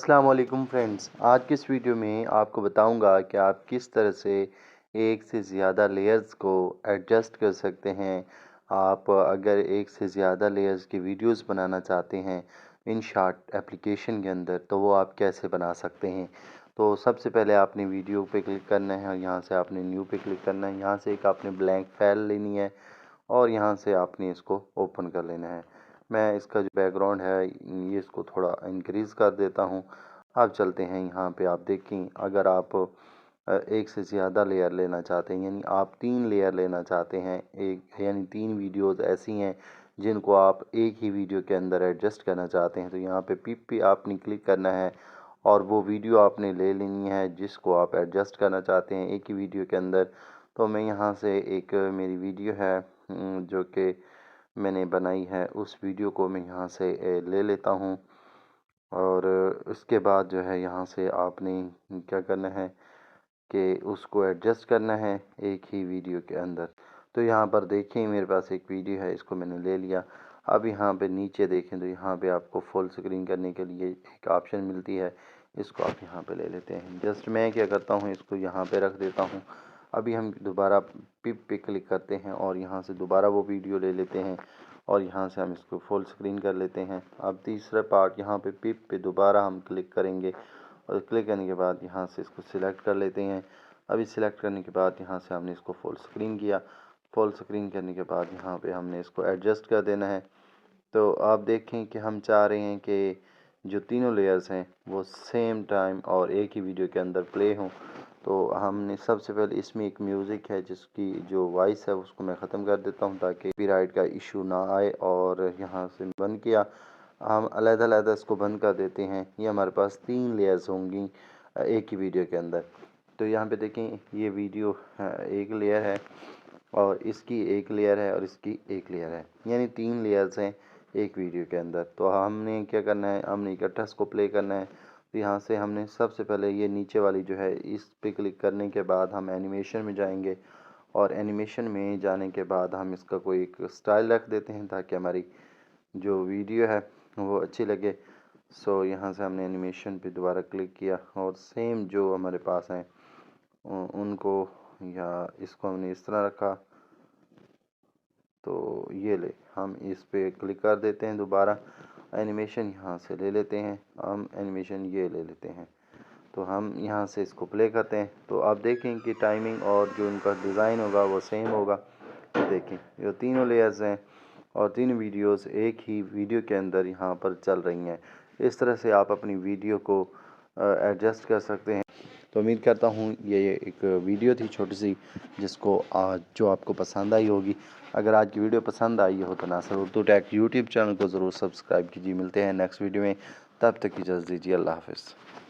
अस्सलाम वालेकुम फ्रेंड्स। आज की इस वीडियो में आपको बताऊंगा कि आप किस तरह से एक से ज़्यादा लेयर्स को एडजस्ट कर सकते हैं। आप अगर एक से ज़्यादा लेयर्स की वीडियोस बनाना चाहते हैं InShot एप्लीकेशन के अंदर, तो वो आप कैसे बना सकते हैं। तो सबसे पहले आपने वीडियो पे क्लिक करना है और यहाँ से आपने न्यू पे क्लिक करना है। यहाँ से एक आपने ब्लैंक फाइल लेनी है और यहाँ से आपने इसको ओपन कर लेना है। मैं इसका जो बैकग्राउंड है ये इसको थोड़ा इंक्रीज़ कर देता हूँ। अब चलते हैं यहाँ पे। आप देखें, अगर आप एक से ज़्यादा लेयर लेना चाहते हैं, यानी आप 3 लेयर लेना चाहते हैं, एक यानी 3 वीडियोस ऐसी हैं जिनको आप एक ही वीडियो के अंदर एडजस्ट करना चाहते हैं, तो यहाँ पे पिक पे आपने क्लिक करना है और वो वीडियो आपने ले लेनी है जिसको आप एडजस्ट करना चाहते हैं एक ही वीडियो के अंदर। तो मैं यहाँ से एक मेरी वीडियो है जो कि मैंने बनाई है, उस वीडियो को मैं यहाँ से ले लेता हूँ और उसके बाद जो है यहाँ से आपने क्या करना है कि उसको एडजस्ट करना है एक ही वीडियो के अंदर। तो यहाँ पर देखें, मेरे पास एक वीडियो है, इसको मैंने ले लिया। अब यहाँ पे नीचे देखें तो यहाँ पे आपको फुल स्क्रीन करने के लिए एक ऑप्शन मिलती है, इसको आप यहाँ पे ले लेते हैं। जस्ट मैं क्या करता हूँ, इसको यहाँ पे रख देता हूँ। अभी हम दोबारा पिप पे क्लिक करते हैं और यहाँ से दोबारा वो वीडियो ले लेते हैं और यहाँ से हम इसको फुल स्क्रीन कर लेते हैं। अब तीसरा पार्ट यहाँ पे पिप पे दोबारा हम क्लिक करेंगे और क्लिक करने के बाद यहाँ से इसको सिलेक्ट कर लेते हैं। अभी सिलेक्ट करने के बाद यहाँ से हमने इसको फुल स्क्रीन किया। फुल स्क्रीन करने के बाद यहाँ पे हमने इसको एडजस्ट कर देना है। तो आप देखें कि हम चाह रहे हैं कि जो तीनों लेयर्स हैं वो सेम टाइम और एक ही वीडियो के अंदर प्ले हों। तो हमने सबसे पहले इसमें एक म्यूज़िक है जिसकी जो वॉइस है उसको मैं ख़त्म कर देता हूँ ताकि कॉपीराइट का इशू ना आए, और यहाँ से बंद किया। हम अलग-अलग इसको बंद कर देते हैं। ये हमारे पास 3 लेयर्स होंगी एक ही वीडियो के अंदर। तो यहाँ पे देखें, ये वीडियो एक लेयर है और इसकी एक लेयर है और इसकी एक लेयर है, यानी 3 लेयर्स हैं एक वीडियो के अंदर। तो हमने क्या करना है, हमने इकट्ठा इसको प्ले करना है। तो यहाँ से हमने सबसे पहले ये नीचे वाली जो है इस पे क्लिक करने के बाद हम एनिमेशन में जाएंगे और एनिमेशन में जाने के बाद हम इसका कोई एक स्टाइल रख देते हैं ताकि हमारी जो वीडियो है वो अच्छी लगे। सो यहाँ से हमने एनिमेशन पे दोबारा क्लिक किया और सेम जो हमारे पास हैं उनको, या इसको हमने इस तरह रखा। तो ये ले, हम इस पे क्लिक कर देते हैं, दोबारा एनिमेशन यहाँ से ले लेते हैं, हम एनिमेशन ये ले लेते हैं। तो हम यहाँ से इसको प्ले करते हैं तो आप देखें कि टाइमिंग और जो उनका डिज़ाइन होगा वो सेम होगा। देखें, ये तीनों लेयर्स हैं और 3 वीडियोस एक ही वीडियो के अंदर यहाँ पर चल रही हैं। इस तरह से आप अपनी वीडियो को एडजस्ट कर सकते हैं। तो उम्मीद करता हूँ ये एक वीडियो थी छोटी सी जिसको आज जो आपको पसंद आई होगी। अगर आज की वीडियो पसंद आई हो तो Nasir Urdu tech YouTube channel को ज़रूर सब्सक्राइब कीजिए। मिलते हैं नेक्स्ट वीडियो में, तब तक इजाज़त दीजिए। अल्लाह हाफ़िज़।